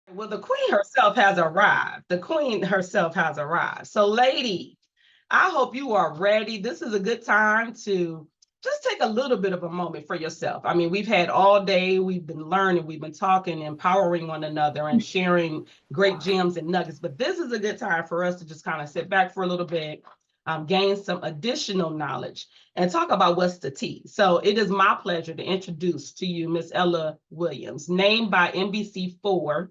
Well, the queen herself has arrived. The queen herself has arrived. So, lady, I hope you are ready. This is a good time to just take a little bit of a moment for yourself. I mean, we've had all day, we've been learning, we've been talking, empowering one another, and sharing great gems and nuggets. But this is a good time for us to just kind of sit back for a little bit, gain some additional knowledge, and talk about what's the tea. So, it is my pleasure to introduce to you Miss Ella Williams, named by NBC4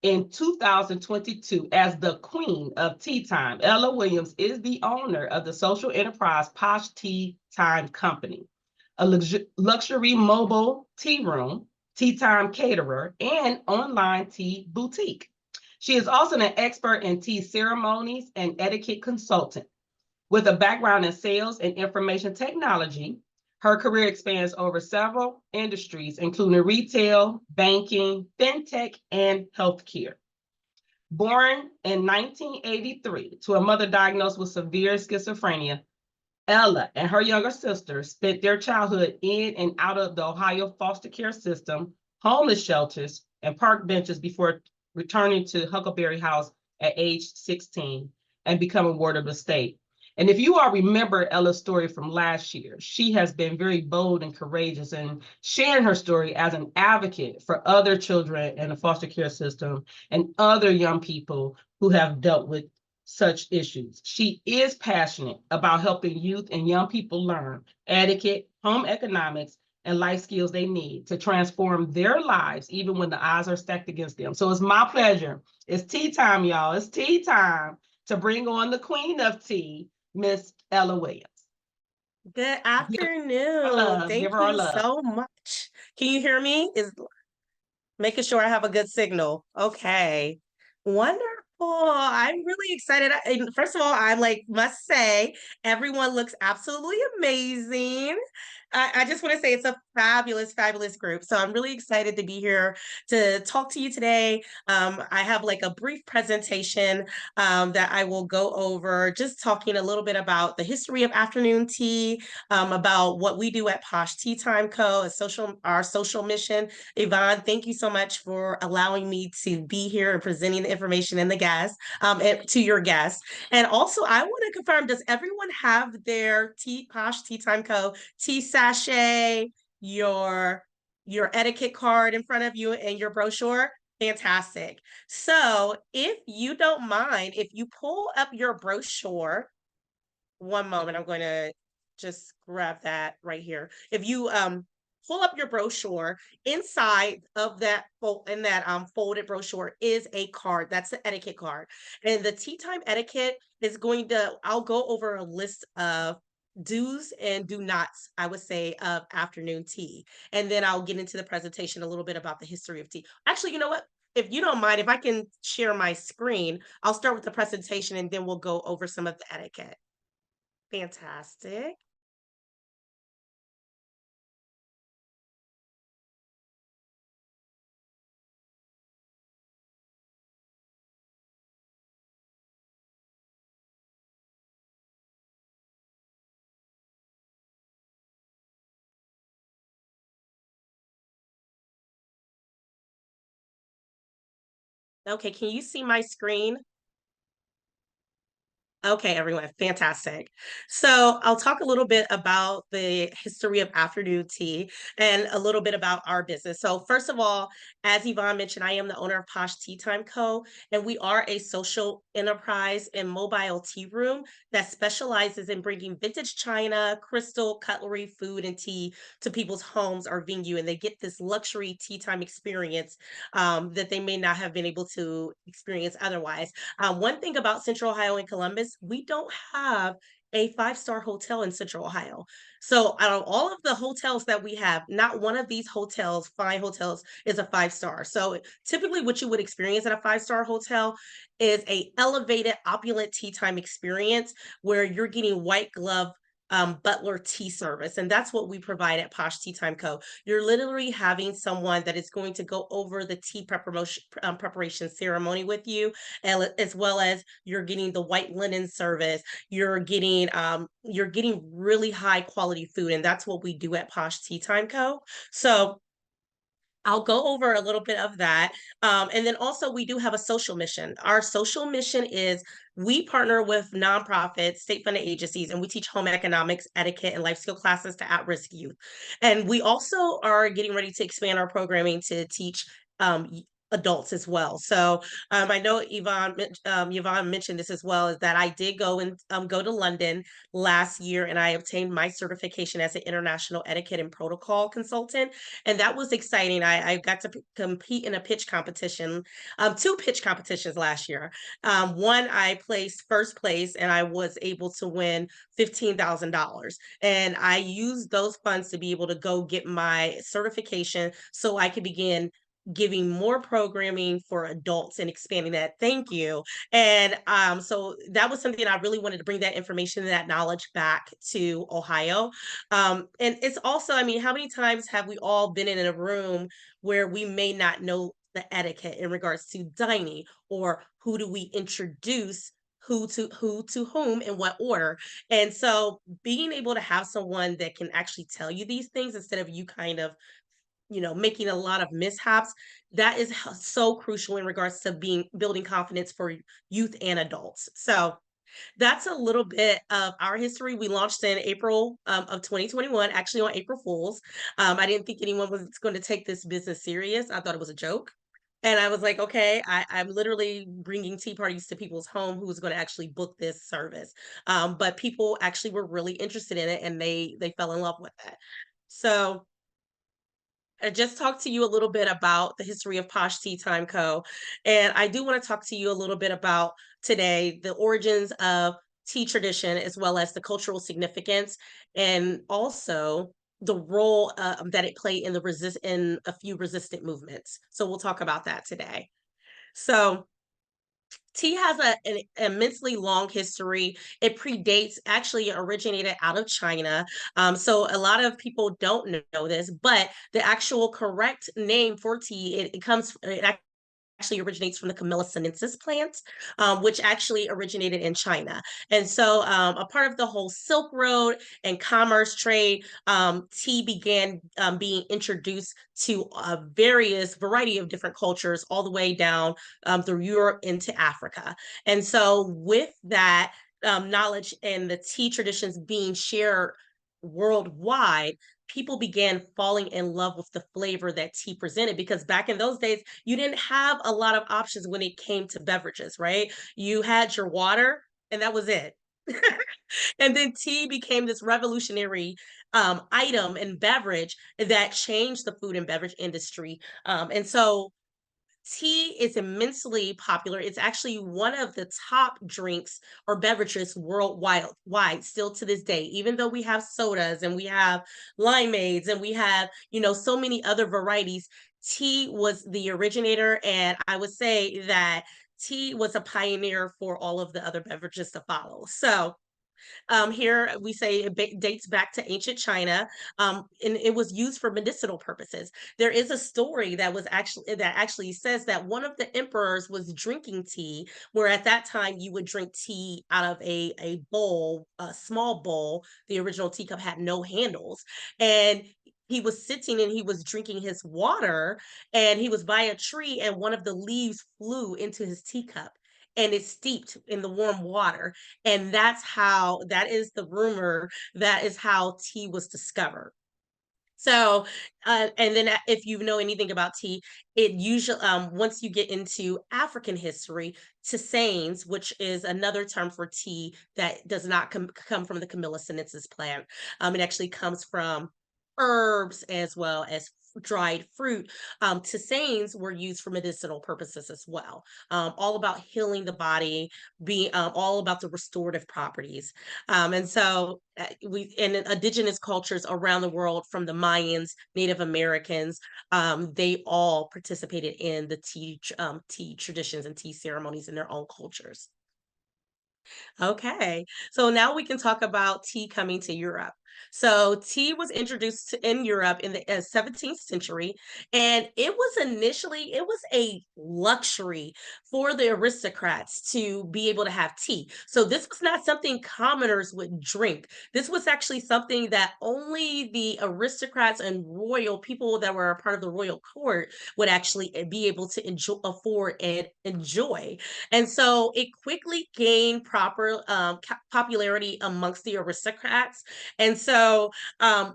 in 2022 as the Queen of Tea Time. Ella Williams is the owner of the social enterprise Posh Tea Time Company, a luxury mobile tea room, tea time caterer, and online tea boutique. She is also an expert in tea ceremonies and etiquette consultant. With a background in sales and information technology, her career spans over several industries, including retail, banking, fintech, and healthcare. Born in 1983 to a mother diagnosed with severe schizophrenia, Ella and her younger sister spent their childhood in and out of the Ohio foster care system, homeless shelters, and park benches before returning to Huckleberry House at age 16 and becoming ward of the state. And if you all remember Ella's story from last year, she has been very bold and courageous in sharing her story as an advocate for other children in the foster care system and other young people who have dealt with such issues. She is passionate about helping youth and young people learn etiquette, home economics, and life skills they need to transform their lives, even when the odds are stacked against them. So it's my pleasure. It's tea time, y'all. It's tea time to bring on the queen of tea, Miss Ella Williams. Good Give her afternoon. love. Thank Give her our you love. so much. Can you hear me? Is making sure I have a good signal. Okay. Wonderful. I'm really excited. First of all, I'm like, must say, everyone looks absolutely amazing. I just want to say it's a fabulous, fabulous group. So I'm really excited to be here to talk to you today. I have like a brief presentation that I will go over, just talking a little bit about the history of afternoon tea, about what we do at Posh Tea Time Co., our social mission. Yvonne, thank you so much for allowing me to be here and presenting the information and the guests to your guests. And also, I want to confirm: does everyone have their Posh Tea Time Co. tea sachet, your etiquette card in front of you, and your brochure? Fantastic. So, if you don't mind, if you pull up your brochure, one moment, I'm going to just grab that right here. If you pull up your brochure, inside of that folded brochure is a card. That's the etiquette card. And the tea time etiquette is I'll go over a list of do's and do nots, I would say, of afternoon tea. And then I'll get into the presentation a little bit about the history of tea. Actually, you know what? If you don't mind, if I can share my screen, I'll start with the presentation and then we'll go over some of the etiquette. Fantastic. Okay, can you see my screen? Okay, everyone, fantastic. So I'll talk a little bit about the history of afternoon tea and a little bit about our business. So first of all, as Yvonne mentioned, I am the owner of Posh Tea Time Co., and we are a social enterprise and mobile tea room that specializes in bringing vintage china, crystal, cutlery, food, and tea to people's homes or venue, and they get this luxury tea time experience that they may not have been able to experience otherwise. One thing about Central Ohio and Columbus, we don't have a five-star hotel in Central Ohio. So out of all of the hotels that we have, not one of these hotels, fine hotels, is a five-star. So typically what you would experience at a five-star hotel is a elevated, opulent tea time experience where you're getting white glove butler tea service. And that's what we provide at Posh Tea Time Co. You're literally having someone that is going to go over the tea preparation ceremony with you, and as well as you're getting the white linen service. You're getting really high quality food, and that's what we do at Posh Tea Time Co. So I'll go over a little bit of that. And then also, we do have a social mission. Our social mission is we partner with nonprofits, state funded agencies, and we teach home economics, etiquette, and life skill classes to at risk youth. And we also are getting ready to expand our programming to teach adults as well. So I know Yvonne mentioned this as well, is that I did go to London last year, and I obtained my certification as an international etiquette and protocol consultant, and that was exciting. I got to compete in a pitch competition, two pitch competitions last year. One, I placed first place, and I was able to win $15,000, and I used those funds to be able to go get my certification so I could begin giving more programming for adults and expanding that. Thank you. And so that was something I really wanted to bring that information and that knowledge back to Ohio. And it's also, I mean, how many times have we all been in a room where we may not know the etiquette in regards to dining, or who do we introduce who to whom in what order? And so being able to have someone that can actually tell you these things instead of you kind of, making a lot of mishaps, that is so crucial in regards to being building confidence for youth and adults. So that's a little bit of our history. We launched in April of 2021, actually on April Fools. I didn't think anyone was going to take this business serious. I thought it was a joke. And I was like, okay, I'm literally bringing tea parties to people's home who was going to actually book this service. But people actually were really interested in it, and they fell in love with it. So I just talked to you a little bit about the history of Posh Tea Time Co. And I do want to talk to you a little bit about today, the origins of tea tradition, as well as the cultural significance, and also the role that it played in in a few resistant movements. So we'll talk about that today. So tea has an immensely long history. It predates, actually originated out of China. So a lot of people don't know this, but the actual correct name for tea, it actually originates from the Camellia sinensis plant, which actually originated in China. And so, a part of the whole Silk Road and commerce trade, tea began being introduced to a various variety of different cultures, all the way down through Europe into Africa. And so, with that knowledge and the tea traditions being shared worldwide, people began falling in love with the flavor that tea presented, because back in those days you didn't have a lot of options when it came to beverages, right? You had your water, and that was it. And then tea became this revolutionary item and beverage that changed the food and beverage industry. And so tea is immensely popular. It's actually one of the top drinks or beverages wide still to this day. Even though we have sodas and we have limeades and we have, so many other varieties, tea was the originator. And I would say that tea was a pioneer for all of the other beverages to follow. So here we say it dates back to ancient China, and it was used for medicinal purposes. There is a story that actually says that one of the emperors was drinking tea, where at that time you would drink tea out of a bowl, a small bowl. The original teacup had no handles, and he was sitting and he was drinking his water, and he was by a tree, and one of the leaves flew into his teacup, and it steeped in the warm water, and that is the rumor, that is how tea was discovered. So, and then if you know anything about tea, it usually, once you get into African history, tisanes, which is another term for tea that does not come from the Camellia sinensis plant. It actually comes from herbs as well as dried fruit. Tisanes were used for medicinal purposes as well, all about healing the body, being all about the restorative properties. And so we in indigenous cultures around the world, from the Mayans, Native Americans, they all participated in the tea traditions and tea ceremonies in their own cultures. Okay, so now we can talk about tea coming to Europe. So tea was introduced in Europe in the 17th century, and it was a luxury for the aristocrats to be able to have tea. So this was not something commoners would drink. This was actually something that only the aristocrats and royal people that were a part of the royal court would actually be able to enjoy, afford and enjoy. And so it quickly gained proper popularity amongst the aristocrats. And so,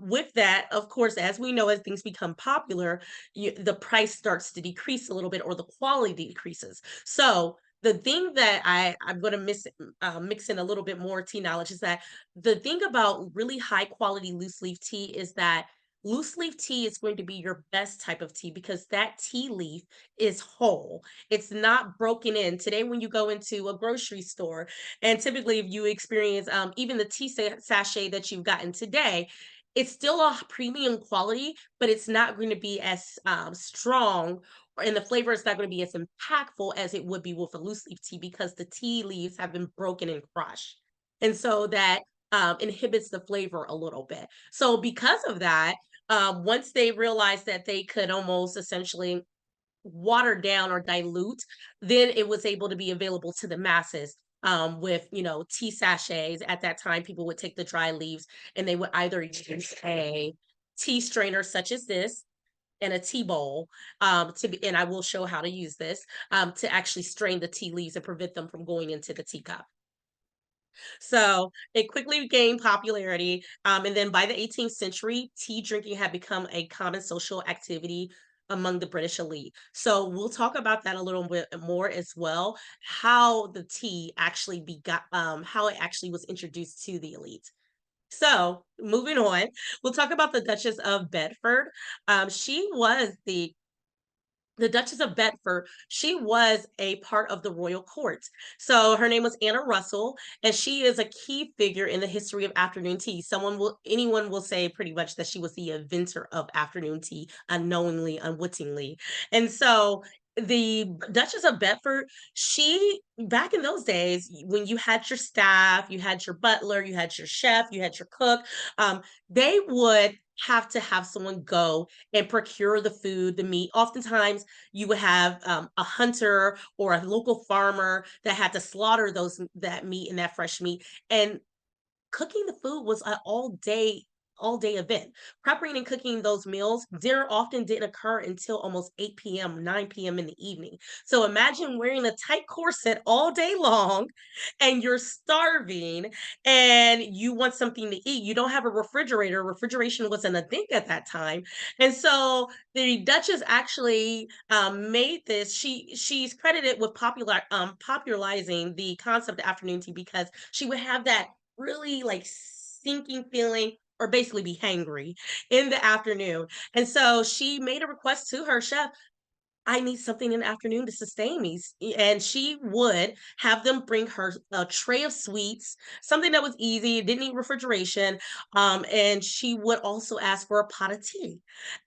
with that, of course, as we know, as things become popular, the price starts to decrease a little bit, or the quality decreases. So, the thing that I'm going to mix in a little bit more tea knowledge is that the thing about really high quality loose leaf tea is that loose leaf tea is going to be your best type of tea because that tea leaf is whole. It's not broken in. Today, when you go into a grocery store, and typically, if you experience even the tea sachet that you've gotten today, it's still a premium quality, but it's not going to be as strong, and the flavor is not going to be as impactful as it would be with a loose leaf tea because the tea leaves have been broken and crushed. And so that inhibits the flavor a little bit. So, because of that, once they realized that they could almost essentially water down or dilute, then it was able to be available to the masses. With tea sachets at that time, people would take the dry leaves and they would either use a tea strainer such as this and a tea bowl and I will show how to use this to actually strain the tea leaves and prevent them from going into the teacup. So it quickly gained popularity. And then by the 18th century, tea drinking had become a common social activity among the British elite. So we'll talk about that a little bit more as well, how the tea actually how it actually was introduced to the elite. So moving on, we'll talk about the Duchess of Bedford. She was the Duchess of Bedford, she was a part of the royal court. So her name was Anna Russell, and she is a key figure in the history of afternoon tea. Anyone will say pretty much that she was the inventor of afternoon tea, unknowingly, unwittingly. And so the Duchess of Bedford, she back in those days, when you had your staff, you had your butler, you had your chef, you had your cook, they would have to have someone go and procure the food, the meat. Oftentimes, you would have a hunter or a local farmer that had to slaughter that meat and that fresh meat. And cooking the food was an all day event. Preparing and cooking those meals, dinner often didn't occur until almost 8 p.m., 9 p.m. in the evening. So imagine wearing a tight corset all day long and you're starving and you want something to eat. You don't have a refrigerator. Refrigeration wasn't a thing at that time. And so the Duchess actually made this. She's credited with popularizing the concept of afternoon tea because she would have that really like sinking feeling or basically be hangry in the afternoon. And so she made a request to her chef, I need something in the afternoon to sustain me. And she would have them bring her a tray of sweets, something that was easy, didn't need refrigeration. And she would also ask for a pot of tea.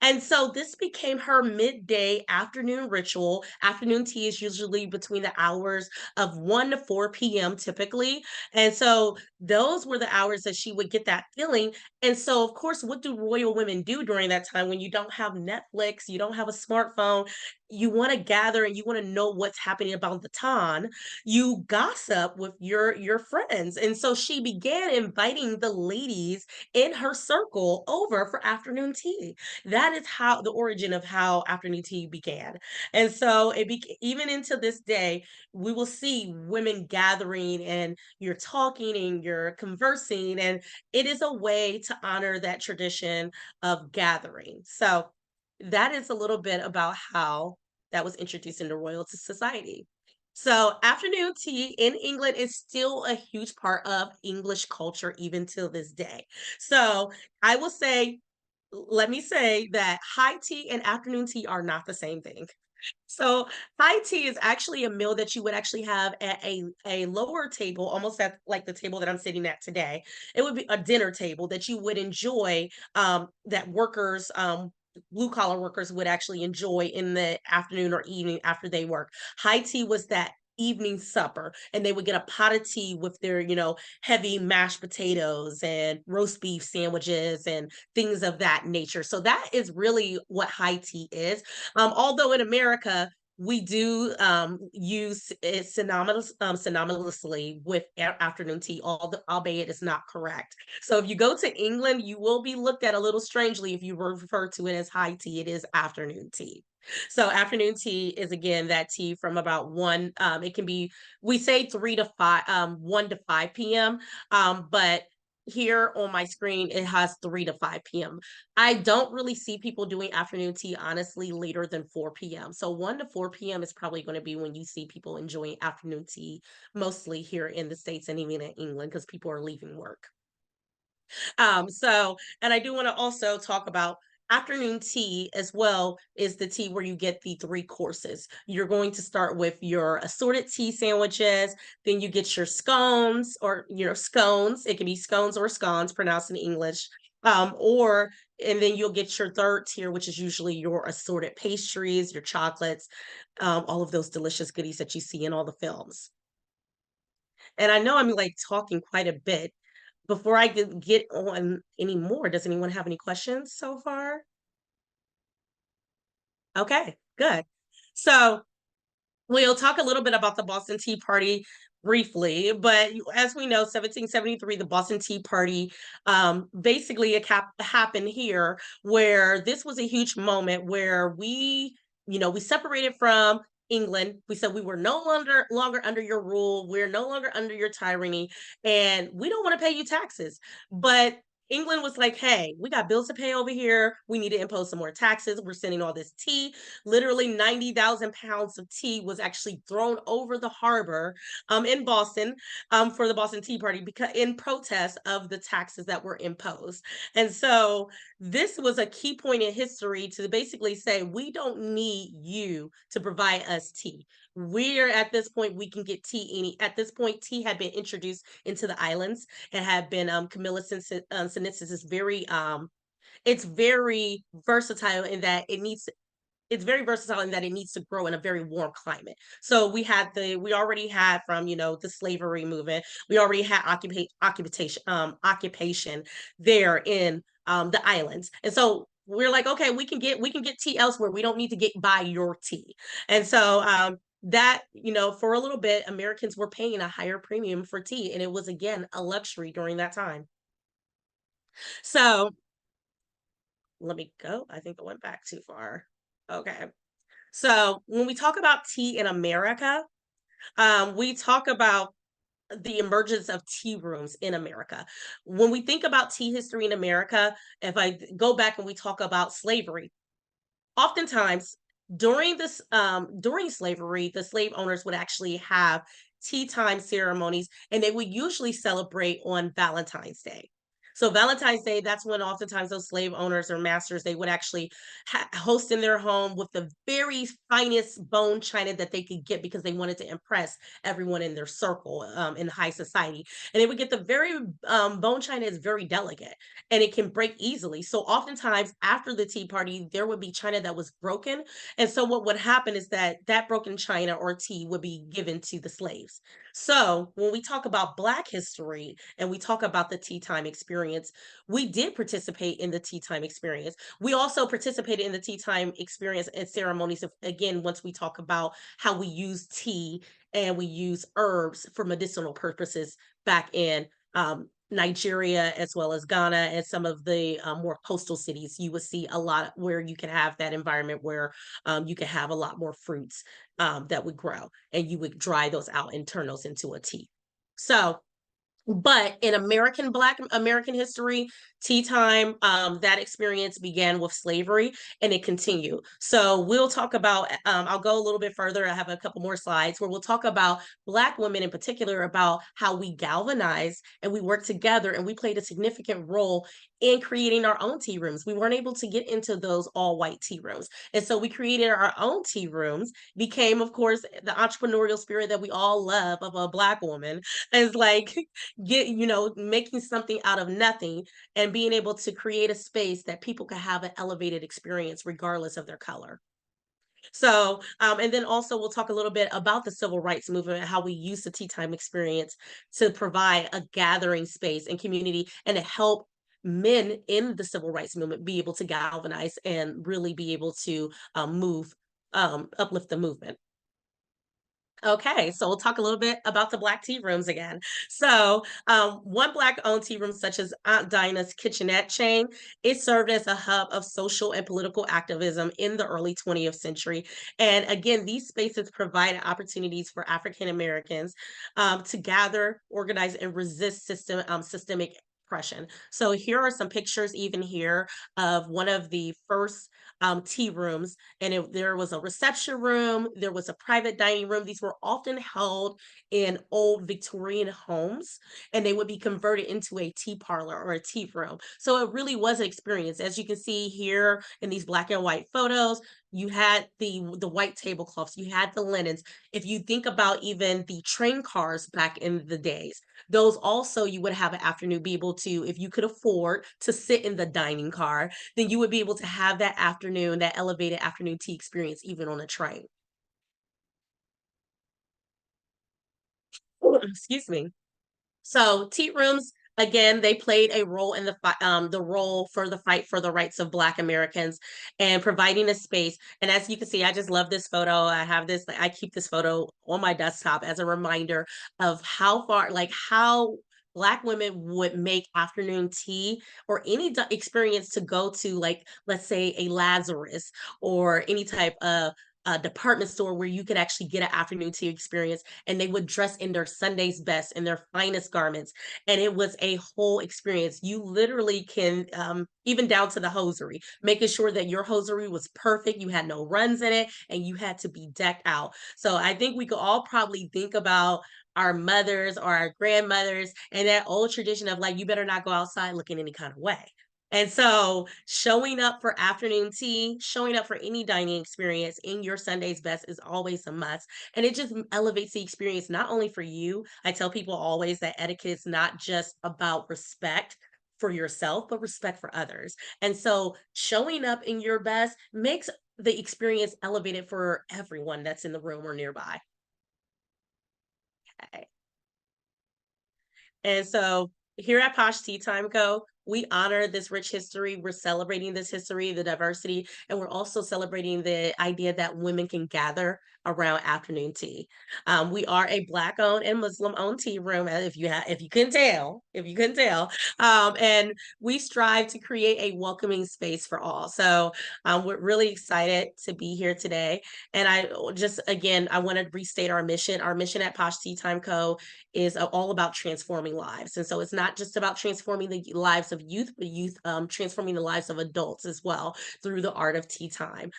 And so this became her midday afternoon ritual. Afternoon tea is usually between the hours of 1 to 4 p.m. typically. And so those were the hours that she would get that feeling. And so, of course, what do royal women do during that time when you don't have Netflix, you don't have a smartphone? You want to gather and you want to know what's happening about the town. You gossip with your friends. And so she began inviting the ladies in her circle over for afternoon tea. That is how the origin of how afternoon tea began. And so even into this day, we will see women gathering and you're talking and you're conversing, and it is a way to honor that tradition of gathering. So that is a little bit about how that was introduced into royal society. So, afternoon tea in England is still a huge part of English culture even till this day. So, I will say, let me say that high tea and afternoon tea are not the same thing. So high tea is actually a meal that you would actually have at a lower table, almost at like the table that I'm sitting at today. It would be a dinner table that you would enjoy, that workers, blue collar workers would actually enjoy in the afternoon or evening after they work. High tea was that evening supper, and they would get a pot of tea with their, heavy mashed potatoes and roast beef sandwiches and things of that nature. So that is really what high tea is. Although in America, we do use it synonymously with afternoon tea, albeit it's not correct. So if you go to England, you will be looked at a little strangely if you refer to it as high tea. It is afternoon tea. So afternoon tea is again that tea from about one. It can be, we say 3 to 5, 1 to 5 p.m. But here on my screen it has 3 to 5 p.m. I don't really see people doing afternoon tea honestly later than 4 p.m. So 1 to 4 p.m. is probably going to be when you see people enjoying afternoon tea, mostly here in the States and even in England because people are leaving work. And I do want to also talk about afternoon tea as well is the tea where you get the 3 courses. You're going to start with your assorted tea sandwiches, then you get your scones or your scones. It can be scones or scones pronounced in English. Or and then you'll get your third tier, which is usually your assorted pastries, your chocolates, all of those delicious goodies that you see in all the films. And I know I'm like talking quite a bit. Before I get on any more, does anyone have any questions so far? Okay, good. So we'll talk a little bit about the Boston Tea Party briefly, but as we know, 1773, the Boston Tea Party, basically happened here, where this was a huge moment where we separated from England. We said we were no longer under your rule. We're no longer under your tyranny, and we don't want to pay you taxes. But England was like, hey, we got bills to pay over here. We need to impose some more taxes. We're sending all this tea. Literally 90,000 pounds of tea was actually thrown over the harbor in Boston for the Boston Tea Party because in protest of the taxes that were imposed. And so this was a key point in history to basically say, we don't need you to provide us tea. We're at this point, we can get tea at this point, tea had been introduced into the islands and had been Camilla sinensis is very it's very versatile in that it needs to grow in a very warm climate. So we already had from the slavery movement, we already had occupation there in the islands, and so we're like, okay, we can get tea elsewhere. We don't need to get buy your tea, and so that for a little bit, Americans were paying a higher premium for tea, and it was again a luxury during that time. So let me go. I think I went back too far. Okay. So when we talk about tea in America, we talk about the emergence of tea rooms in America. When we think about tea history in America, if I go back and we talk about slavery, oftentimes during slavery, the slave owners would actually have tea time ceremonies, and they would usually celebrate on Valentine's Day. So Valentine's Day, that's when oftentimes those slave owners or masters, they would actually host in their home with the very finest bone china that they could get because they wanted to impress everyone in their circle in high society. And they would get the very bone china is very delicate and it can break easily. So oftentimes after the tea party, there would be china that was broken. And so what would happen is that that broken china or tea would be given to the slaves. So when we talk about Black history and we talk about the tea time experience, we did participate in the tea time experience. We also participated in the tea time experience and ceremonies of, again, once we talk about how we use tea and we use herbs for medicinal purposes back in Nigeria as well as Ghana and some of the more coastal cities, you would see a lot where you can have that environment where you can have a lot more fruits that would grow and you would dry those out and turn those into a tea. So but in Black American history, tea time, that experience began with slavery and it continued. So we'll talk about, I'll go a little bit further. I have a couple more slides where we'll talk about Black women in particular, about how we galvanized and we worked together and we played a significant role in creating our own tea rooms. We weren't able to get into those all white tea rooms. And so we created our own tea rooms, became, of course, the entrepreneurial spirit that we all love of a Black woman is like, making something out of nothing and being able to create a space that people can have an elevated experience regardless of their color. So, and then also we'll talk a little bit about the civil rights movement, how we use the tea time experience to provide a gathering space and community and to help men in the civil rights movement be able to galvanize and really be able to uplift the movement. Okay, so we'll talk a little bit about the Black tea rooms again. So, one Black-owned tea room, such as Aunt Dinah's Kitchenette chain, it served as a hub of social and political activism in the early 20th century. And again, these spaces provided opportunities for African Americans to gather, organize, and resist systemic oppression. So here are some pictures, even here, of one of the first tea rooms, and there was a reception room, there was a private dining room. These were often held in old Victorian homes, and they would be converted into a tea parlor or a tea room. So it really was an experience. As you can see here in these black and white photos, you had the white tablecloths, you had the linens. If you think about even the train cars back in the days, those also you would have an afternoon be able to, if you could afford to sit in the dining car, then you would be able to have that afternoon, that elevated afternoon tea experience even on a train. Excuse me. So tea rooms, again, they played a role in the role for the fight for the rights of Black Americans and providing a space. And as you can see, I just love this photo. I have this, I keep this photo on my desktop as a reminder of how far, like how Black women would make afternoon tea or any experience to go to, like, let's say a Lazarus or any type of department store where you could actually get an afternoon tea experience, and they would dress in their Sunday's best in their finest garments. And it was a whole experience. You literally can, even down to the hosiery, making sure that your hosiery was perfect, you had no runs in it, and you had to be decked out. So I think we could all probably think about our mothers or our grandmothers and that old tradition of like, you better not go outside looking any kind of way. And so showing up for afternoon tea, showing up for any dining experience in your Sunday's best is always a must. And it just elevates the experience, not only for you. I tell people always that etiquette is not just about respect for yourself, but respect for others. And so showing up in your best makes the experience elevated for everyone that's in the room or nearby. Okay. And so here at Posh Tea Time Co., we honor this rich history. We're celebrating this history, the diversity, and we're also celebrating the idea that women can gather around afternoon tea. We are a Black-owned and Muslim-owned tea room, if you couldn't tell, and we strive to create a welcoming space for all. So we're really excited to be here today. And I just again, I want to restate our mission. Our mission at Posh Tea Time Co is all about transforming lives. And so it's not just about transforming the lives of youth, but youth transforming the lives of adults as well through the art of tea time,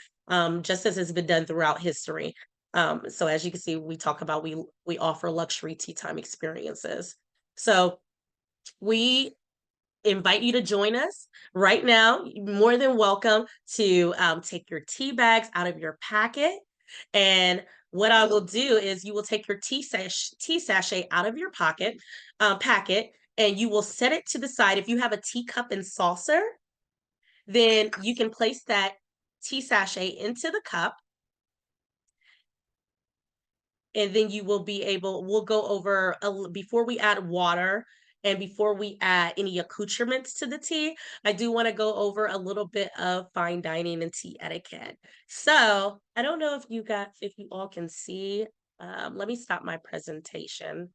just as has been done throughout history. So as you can see, we talk about we offer luxury tea time experiences. So we invite you to join us right now. You're more than welcome to take your tea bags out of your packet. And what I will do is you will take your tea sachet out of your packet, and you will set it to the side. If you have a teacup and saucer, then you can place that tea sachet into the cup, and then you will be able we'll go over before we add water and before we add any accoutrements to the tea. I do want to go over a little bit of fine dining and tea etiquette. So I don't know if you all can see. Let me stop my presentation.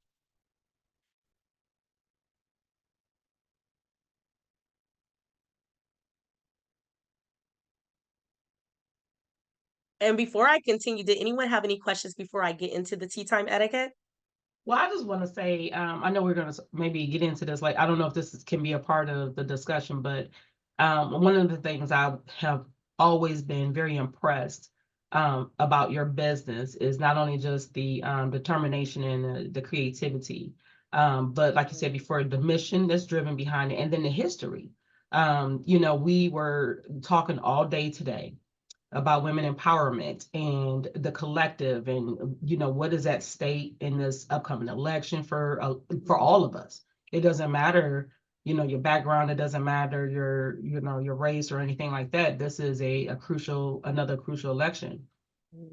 And before I continue, did anyone have any questions before I get into the tea time etiquette? Well, I just want to say, I know we're going to maybe get into this. Like, I don't know if can be a part of the discussion, but one of the things I have always been very impressed about your business is not only just the determination and the creativity, but like you said before, the mission that's driven behind it, and then the history. We were talking all day today about women empowerment and the collective, and what is at stake in this upcoming election for all of us. It doesn't matter your background, it doesn't matter your race or anything like that. This is another crucial election.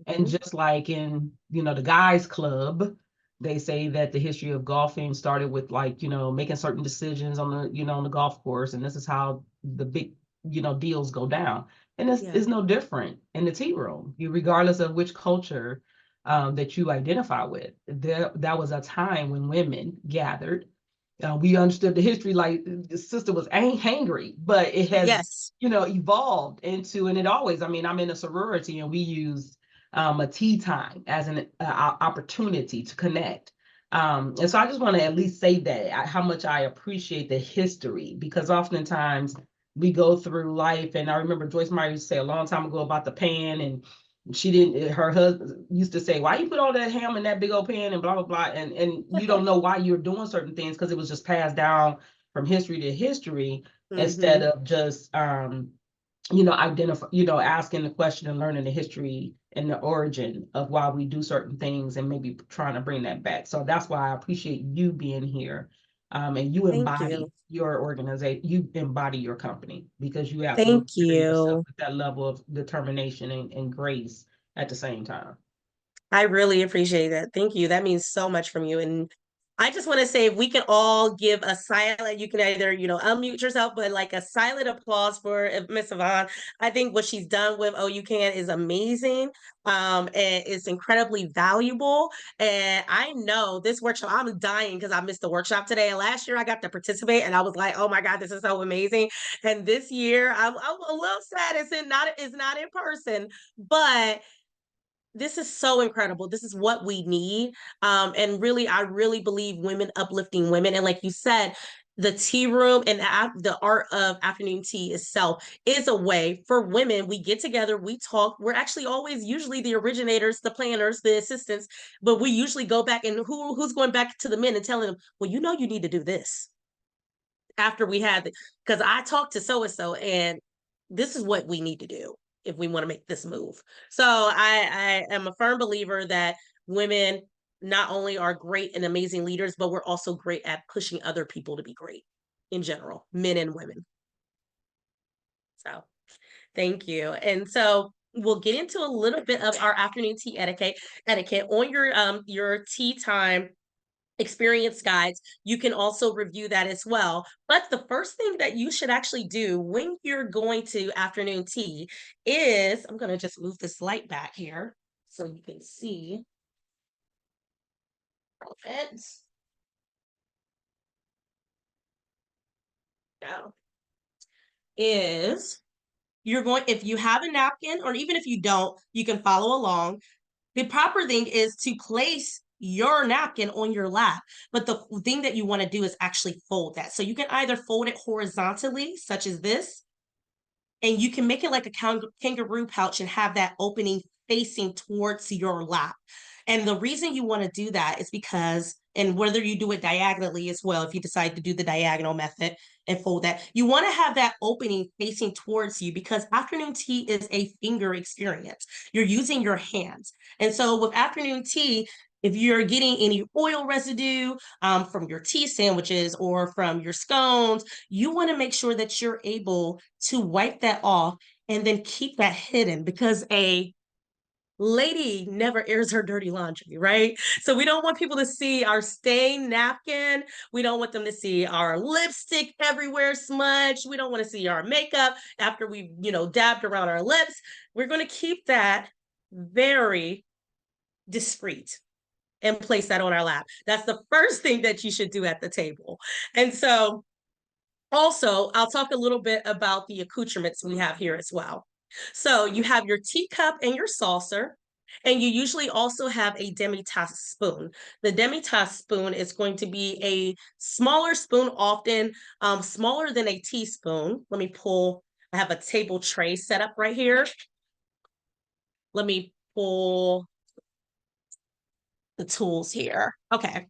And Mhm. just like in, the guys club, they say that the history of golfing started with, like, making certain decisions on on the golf course. And this is how the big, deals go down. And Yeah. it's no different in the tea room. Regardless of which culture that you identify with, that was a time when women gathered. We understood the history, like the sister was hangry, but it has, Yes. evolved into, and it always, I mean, I'm in a sorority and we use a tea time as an opportunity to connect. And so I just want to at least say that how much I appreciate the history, because oftentimes we go through life, and I remember Joyce Meyer used to say a long time ago about the pan, and she didn't, her husband used to say, why you put all that ham in that big old pan and blah blah blah, and you don't know why you're doing certain things, because it was just passed down from history to history, instead Hmm. of just identify, asking the question and learning the history and the origin of why we do certain things, and maybe trying to bring that back. So that's why I appreciate you being here. And you Thank embody you. your organization, you embody your company, because you absolutely Thank carry yourself you. with that level of determination and grace at the same time. I really appreciate that. Thank you. That means so much from you. And I just want to say, if we can all give a silent, you can either, unmute yourself, but like a silent applause for Miss Yvonne. I think what she's done with Oh You Can is amazing. And it's incredibly valuable. And I know this workshop, I'm dying because I missed the workshop today. And last year I got to participate and I was like, oh my God, this is so amazing. And this year I'm a little sad it's not in person, but this is so incredible. This is what we need. And really, I really believe women uplifting women. And like you said, the tea room and the art of afternoon tea itself is a way for women. We get together, we talk. We're actually always usually the originators, the planners, the assistants, but we usually go back, and who's going back to the men and telling them, well, you need to do this after we had, because I talked to so and so, and this is what we need to do if we want to make this move. So I am a firm believer that women not only are great and amazing leaders, but we're also great at pushing other people to be great in general, men and women. So thank you. And so we'll get into a little bit of our afternoon tea etiquette on your tea time experience guides. You can also review that as well. But the first thing that you should actually do when you're going to afternoon tea is, I'm going to just move this light back here so you can see it. Now, is you're going, if you have a napkin, or even if you don't, you can follow along. The proper thing is to place your napkin on your lap. But the thing that you want to do is actually fold that. So you can either fold it horizontally, such as this, and you can make it like a kangaroo pouch and have that opening facing towards your lap. And the reason you want to do that is because, and whether you do it diagonally as well, if you decide to do the diagonal method and fold that, you want to have that opening facing towards you, because afternoon tea is a finger experience. You're using your hands. And so with afternoon tea, if you're getting any oil residue from your tea sandwiches or from your scones, you want to make sure that you're able to wipe that off and then keep that hidden, because a lady never airs her dirty laundry, right? So we don't want people to see our stained napkin. We don't want them to see our lipstick everywhere smudged. We don't want to see our makeup after we've, dabbed around our lips. We're going to keep that very discreet and place that on our lap. That's the first thing that you should do at the table. And so also, I'll talk a little bit about the accoutrements we have here as well. So you have your teacup and your saucer, and you usually also have a demi-tasse spoon. The demi-tasse spoon is going to be a smaller spoon, often smaller than a teaspoon. Let me pull, I have a table tray set up right here. Let me pull the tools here. Okay.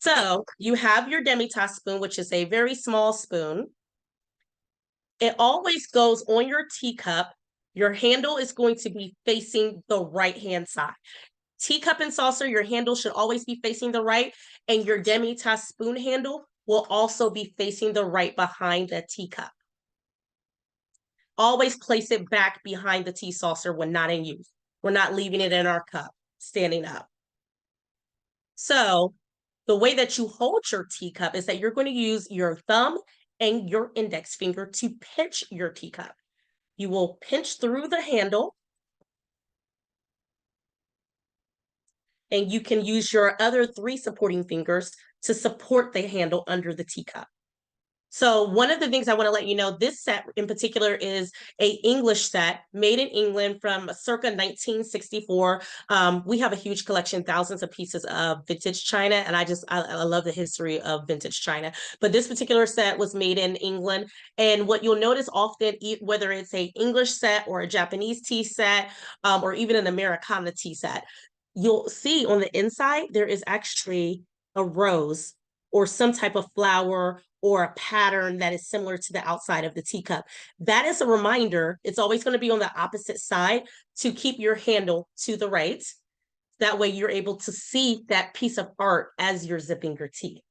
So you have your demi-tasse spoon, which is a very small spoon. It always goes on your teacup. Your handle is going to be facing the right-hand side. Teacup and saucer, your handle should always be facing the right, and your demi-tasse spoon handle will also be facing the right behind the teacup. always place it back behind the tea saucer when not in use. We're not leaving it in our cup, standing up. So the way that you hold your teacup is that you're going to use your thumb and your index finger to pinch your teacup. You will pinch through the handle, and you can use your other 3 supporting fingers to support the handle under the teacup. So one of the things I want to let you know, this set in particular is a English set made in England from circa 1964. We have a huge collection, thousands of pieces of vintage china, and I love the history of vintage china. But this particular set was made in England, and what you'll notice often, whether it's a English set or a Japanese tea set, or even an Americana tea set, you'll see on the inside there is actually a rose or some type of flower or a pattern that is similar to the outside of the teacup. That is a reminder, it's always going to be on the opposite side, to keep your handle to the right. That way you're able to see that piece of art as you're zipping your tea.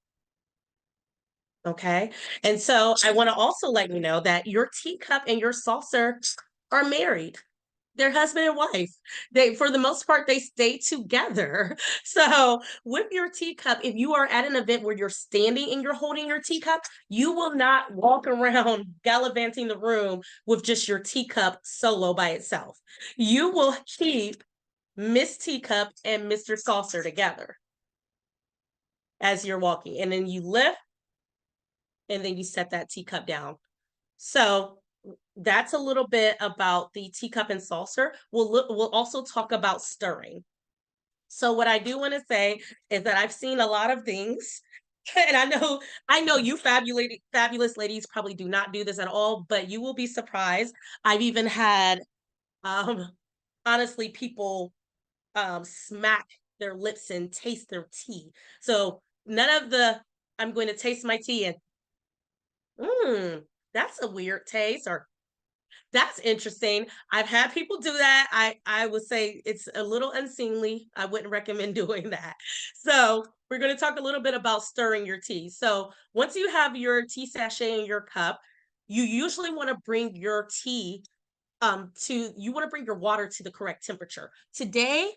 Okay. And so I want to also let you know that your teacup and your saucer are married. They're husband and wife. They, for the most part, they stay together. So with your teacup, if you are at an event where you're standing and you're holding your teacup, you will not walk around gallivanting the room with just your teacup solo by itself. You will keep Miss Teacup and Mr. Saucer together as you're walking. And then you lift and then you set that teacup down. So that's a little bit about the teacup and saucer. We'll also talk about stirring. So what I do want to say is that I've seen a lot of things, and I know you fabulous ladies probably do not do this at all, but you will be surprised. I've even had honestly people smack their lips and taste their tea. So none of the I'm going to taste my tea and that's a weird taste, or that's interesting. I've had people do that. I would say it's a little unseemly. I wouldn't recommend doing that. So we're going to talk a little bit about stirring your tea. So once you have your tea sachet in your cup, you usually want to bring your tea you want to bring your water to the correct temperature. Today,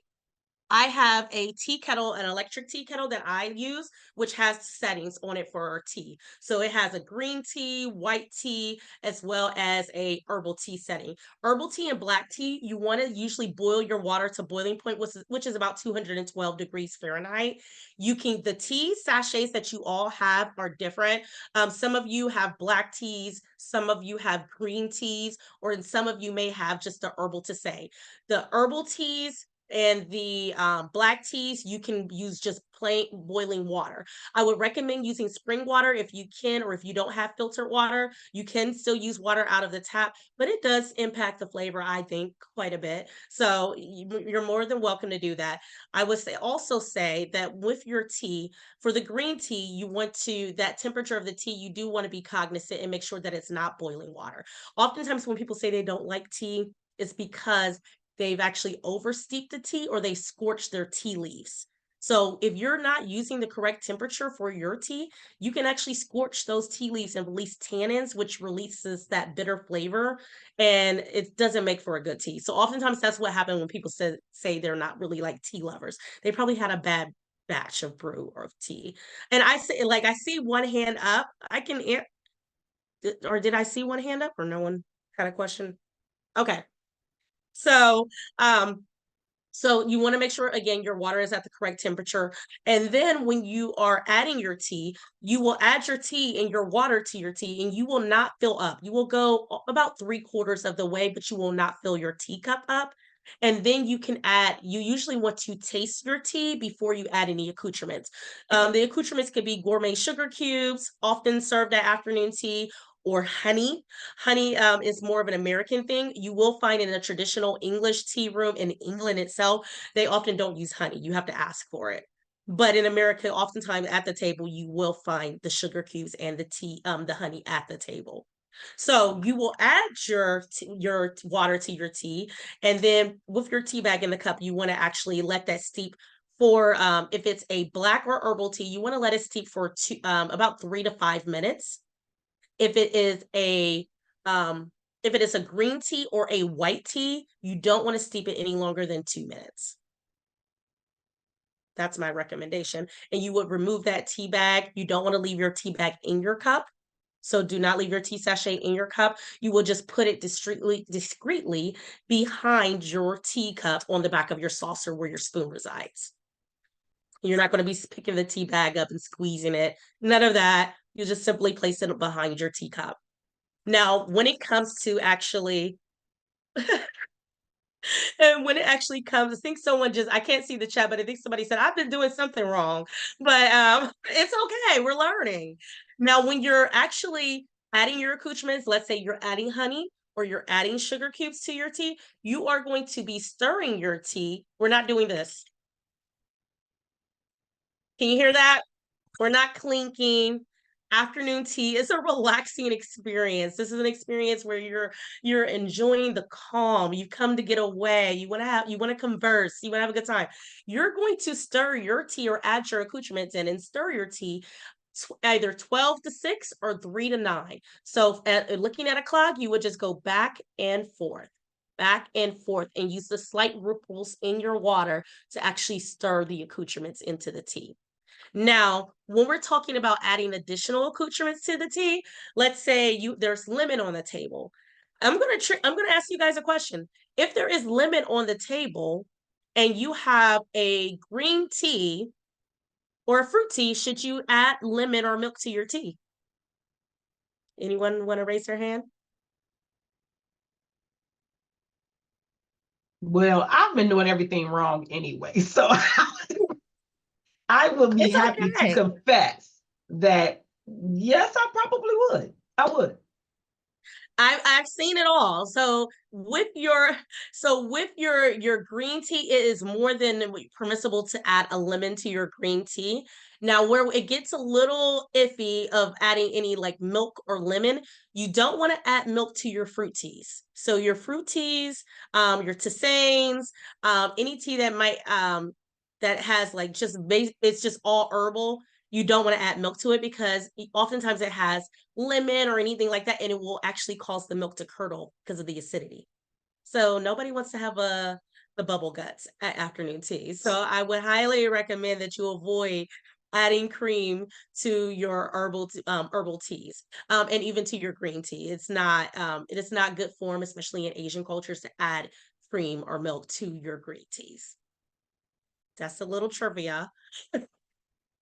I have a tea kettle, an electric tea kettle that I use, which has settings on it for our tea. So it has a green tea, white tea, as well as a herbal tea setting. Herbal tea and black tea, you want to usually boil your water to boiling point, which is about 212 degrees Fahrenheit. The tea sachets that you all have are different. Some of you have black teas, some of you have green teas, or some of you may have just the herbal to say. The herbal teas and the black teas, you can use just plain boiling water. I would recommend using spring water if you can, or if you don't have filtered water, you can still use water out of the tap, but it does impact the flavor, I think, quite a bit. So you're more than welcome to do that. I would also say that with your tea, for the green tea, that temperature of the tea, you do want to be cognizant and make sure that it's not boiling water. Oftentimes when people say they don't like tea, it's because they've actually oversteeped the tea or they scorched their tea leaves. So if you're not using the correct temperature for your tea, you can actually scorch those tea leaves and release tannins, which releases that bitter flavor, and it doesn't make for a good tea. So oftentimes that's what happens when people say they're not really like tea lovers. They probably had a bad batch of brew or of tea. And I see one hand up. Or did I see one hand up or no one had a question? Okay. So, so you want to make sure, again, your water is at the correct temperature. And then when you are adding your tea, you will add your tea and your water to your tea, and you will not fill up. You will go about 3/4 of the way, but you will not fill your teacup up. And then you usually want to taste your tea before you add any accoutrements. The accoutrements could be gourmet sugar cubes, often served at afternoon tea, or honey. Honey is more of an American thing. You will find in a traditional English tea room in England itself, they often don't use honey. You have to ask for it. But in America, oftentimes at the table, you will find the sugar cubes and the honey at the table. So you will add your water to your tea, and then with your tea bag in the cup, you want to actually let that steep for if it's a black or herbal tea, you want to let it steep for about 3 to 5 minutes. If it is a If it is a green tea or a white tea, you don't want to steep it any longer than 2 minutes. That's my recommendation. And you would remove that tea bag. You don't want to leave your tea bag in your cup. So do not leave your tea sachet in your cup. You will just put it discreetly behind your teacup on the back of your saucer where your spoon resides. You're not going to be picking the tea bag up and squeezing it. None of that. You just simply place it behind your teacup. Now, when it comes to actually and when it actually comes, I think someone just, I can't see the chat, but I think somebody said, I've been doing something wrong. But it's okay. We're learning. Now, when you're actually adding your accoutrements, let's say you're adding honey or you're adding sugar cubes to your tea, you are going to be stirring your tea. We're not doing this. Can you hear that? We're not clinking. Afternoon tea is a relaxing experience. This is an experience where you're enjoying the calm. You've come to get away. You want to converse. You want to have a good time. You're going to stir your tea or add your accoutrements in and stir your tea either 12 to 6 or 3 to 9. So looking at a clock, you would just go back and forth and use the slight ripples in your water to actually stir the accoutrements into the tea. Now, when we're talking about adding additional accoutrements to the tea, let's say there's lemon on the table. I'm gonna ask you guys a question. If there is lemon on the table and you have a green tea or a fruit tea, should you add lemon or milk to your tea? Anyone want to raise their hand? Well, I've been doing everything wrong anyway. So I will be It's happy to okay. confess that yes, I probably would. I would. I've seen it all. So with your green tea, it is more than permissible to add a lemon to your green tea. Now, where it gets a little iffy of adding any like milk or lemon, you don't want to add milk to your fruit teas. So your fruit teas, your tisanes, any tea that might that has like it's just all herbal. You don't want to add milk to it because oftentimes it has lemon or anything like that, and it will actually cause the milk to curdle because of the acidity. So nobody wants to have the bubble guts at afternoon tea. So I would highly recommend that you avoid adding cream to your herbal teas, and even to your green tea. It is not good form, especially in Asian cultures, to add cream or milk to your green teas. That's a little trivia.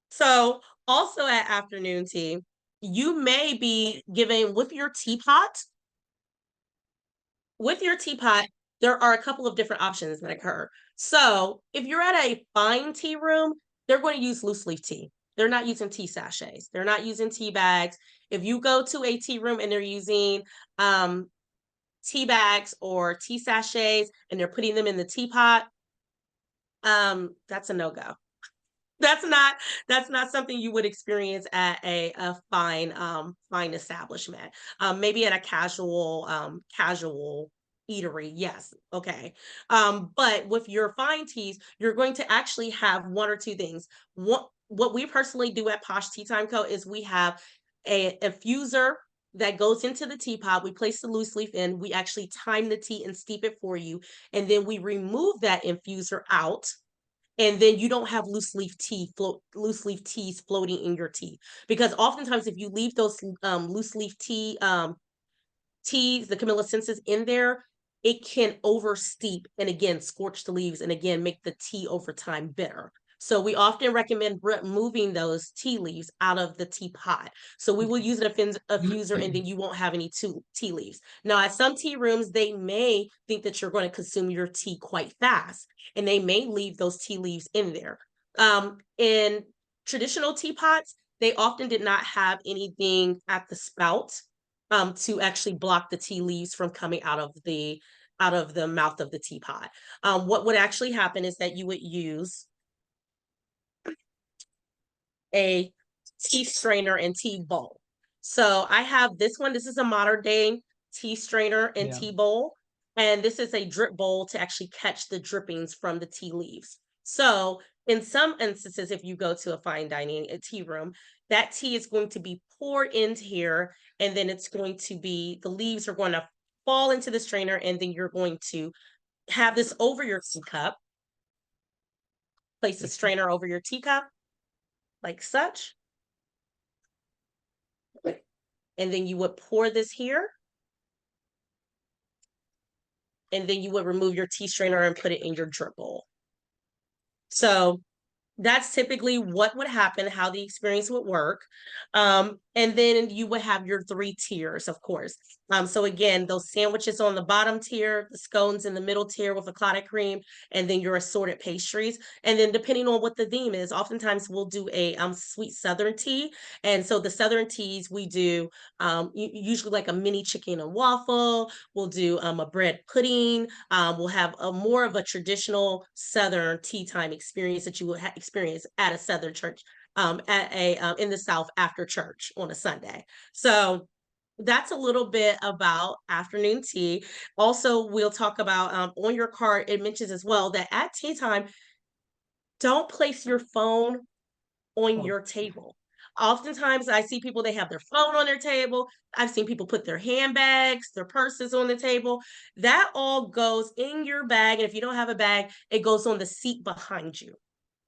So, also at afternoon tea, you may be giving with your teapot, there are a couple of different options that occur. So, if you're at a fine tea room, they're going to use loose leaf tea. They're not using tea sachets. They're not using tea bags. If you go to a tea room and they're using tea bags or tea sachets and they're putting them in the teapot, that's a no-go. That's not something you would experience at a fine establishment. Maybe at a casual eatery, yes, okay. But with your fine teas, you're going to actually have one or two things. What we personally do at Posh Tea Time Co. is we have a infuser that goes into the teapot. We place the loose leaf in. We actually time the tea and steep it for you, and then we remove that infuser out, and then you don't have loose leaf teas floating in your tea, because oftentimes if you leave those loose leaf teas, the Camilla senses in there, it can oversteep and again scorch the leaves and again make the tea over time bitter. So we often recommend removing those tea leaves out of the teapot. So we will use a diffuser, and then you won't have any tea leaves. Now, at some tea rooms, they may think that you're going to consume your tea quite fast, and they may leave those tea leaves in there. In traditional teapots, they often did not have anything at the spout to actually block the tea leaves from coming out of the mouth of the teapot. What would actually happen is that you would use a tea strainer and tea bowl. So I have this one. This is a modern day tea strainer and tea bowl. And this is a drip bowl to actually catch the drippings from the tea leaves. So in some instances, if you go to a fine dining tea room, that tea is going to be poured into here, and then it's going to be, the leaves are going to fall into the strainer, and then you're going to have this over your teacup. Place the strainer over your teacup, like such. And then you would pour this here. And then you would remove your tea strainer and put it in your drip bowl. So that's typically what would happen, how the experience would work. And then you would have your 3 tiers, of course. So again, those sandwiches on the bottom tier, the scones in the middle tier with a clotted cream, and then your assorted pastries. And then depending on what the theme is, oftentimes we'll do a sweet Southern tea. And so the Southern teas we do usually like a mini chicken and waffle. We'll do a bread pudding. We'll have a more of a traditional Southern tea time experience that you will experience at a Southern church in the South after church on a Sunday. So that's a little bit about afternoon tea. Also, we'll talk about on your card, it mentions as well that at tea time, don't place your phone on your table. Oftentimes I see people, they have their phone on their table. I've seen people put their handbags, their purses on the table. That all goes in your bag. And if you don't have a bag, it goes on the seat behind you.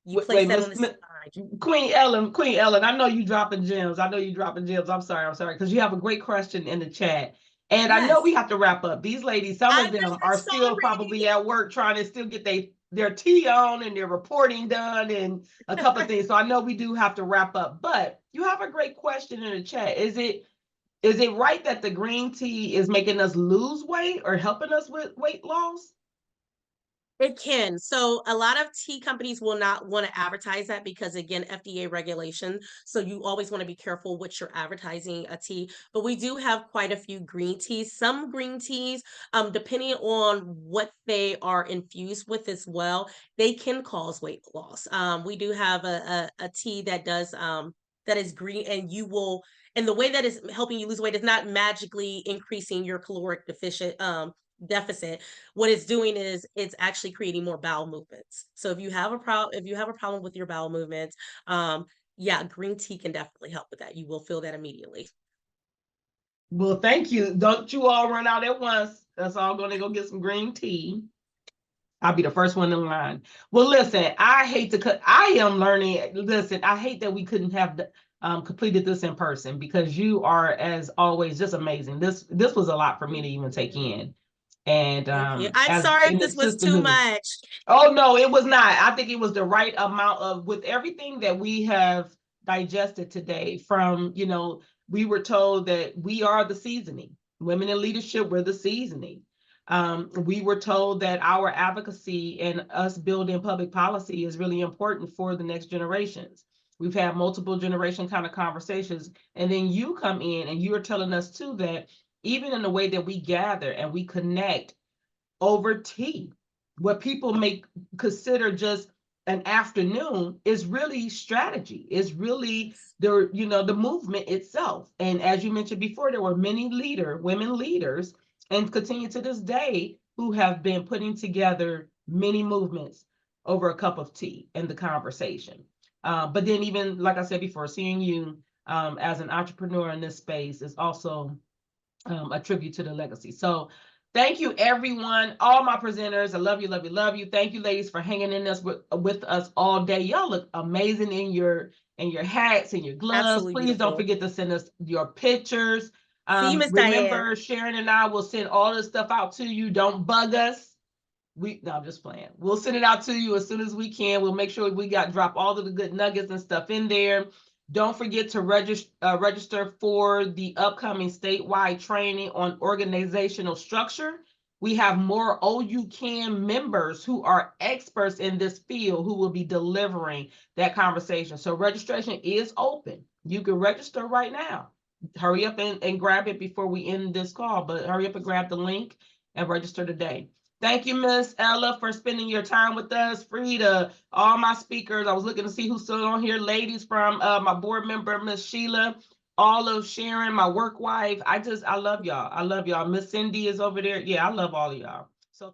You place Wait, that on the seat behind you. Queen Ellen, I know you dropping gems. I'm sorry, because you have a great question in the chat. And I know we have to wrap up. These ladies, some of them are still probably at work trying to still get their tea on and their reporting done and a couple of things. So I know we do have to wrap up, but you have a great question in the chat. Is it right that the green tea is making us lose weight or helping us with weight loss? It can. So a lot of tea companies will not want to advertise that because, again, FDA regulation. So you always want to be careful what you're advertising a tea. But we do have quite a few green teas. Some green teas, depending on what they are infused with as well, they can cause weight loss. We do have a tea that does that is green, and and the way that is helping you lose weight is not magically increasing your caloric deficit. What it's doing is it's actually creating more bowel movements. So if you have a problem with your bowel movements, yeah, green tea can definitely help with that. You will feel that immediately. Well, thank you. Don't you all run out at once. That's all going to go get some green tea. I'll be the first one in line. Well, listen, I hate to cut. I am learning. Listen, I hate that we couldn't have completed this in person because you are, as always, just amazing. This was a lot for me to even take in. And I'm sorry if this was too much. Oh no, it was not. I think it was the right amount of, with everything that we have digested today. From, we were told that we are the seasoning. Women in leadership, we're the seasoning. We were told that our advocacy and us building public policy is really important for the next generations. We've had multiple generation kind of conversations, and then you come in and you are telling us too that even in the way that we gather and we connect over tea, what people may consider just an afternoon is really strategy, is really the movement itself. And as you mentioned before, there were many women leaders, and continue to this day, who have been putting together many movements over a cup of tea and the conversation. But then, even like I said before, seeing you as an entrepreneur in this space is also a tribute to the legacy. So thank you, everyone, all my presenters. I love you, love you, love you. Thank you, ladies, for hanging in us with us all day. Y'all look amazing in your hats and your gloves. Absolutely Please beautiful. Don't forget to send us your pictures. Miss Remember, Diane. Sharon and I will send all this stuff out to you. Don't bug us. No, I'm just playing. We'll send it out to you as soon as we can. We'll make sure we drop all of the good nuggets and stuff in there. Don't forget to register for the upcoming statewide training on organizational structure. We have more OUCAN members who are experts in this field who will be delivering that conversation. So registration is open. You can register right now. Hurry up and grab it before we end this call, but hurry up and grab the link and register today. Thank you, Miss Ella, for spending your time with us. Frida, all my speakers. I was looking to see who's still on here. Ladies from my board member, Miss Sheila, all of Sharon, my work wife. I love y'all. I love y'all. Miss Cindy is over there. Yeah, I love all of y'all.